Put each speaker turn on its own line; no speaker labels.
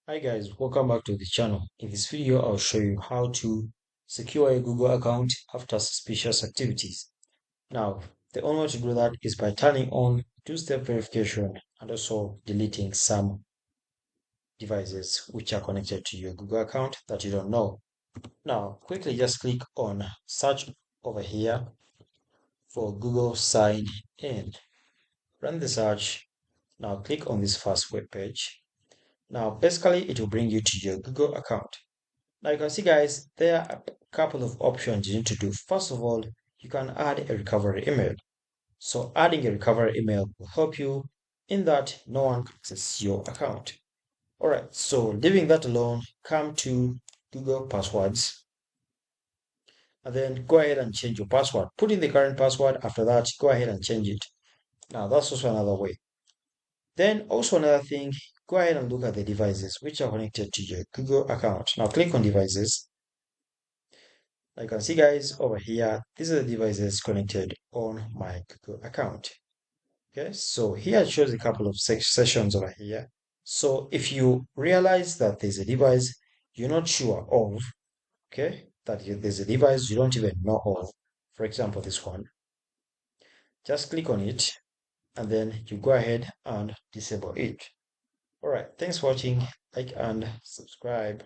Hi guys, welcome back to the channel. In this video, I'll show you how to secure a Google account after suspicious activities. Now, the only way to do that is by turning on two-step verification and also deleting some devices which are connected to your Google account that you don't know. Now, quickly just click on search over here for Google Sign In. Run the search. Now click on this first web page. Now, basically, it will bring you to your Google account. Now you can see guys, there are a couple of options you need to do. First of all, you can add a recovery email. So adding a recovery email will help you in that no one can access your account. All right, so leaving that alone, come to Google Passwords and then go ahead and change your password. Put in the current password. After that, go ahead and change it. Now that's also another way. Then also another thing, go ahead and look at the devices which are connected to your Google account. Now click on devices. Now you can see guys over here, these are the devices connected on my Google account. Okay, so here it shows a couple of sessions over here. So if you realize that there's a device you're not sure of, okay, there's a device you don't even know of, for example, this one, just click on it and then you go ahead and disable it. All right, thanks for watching. Like and subscribe.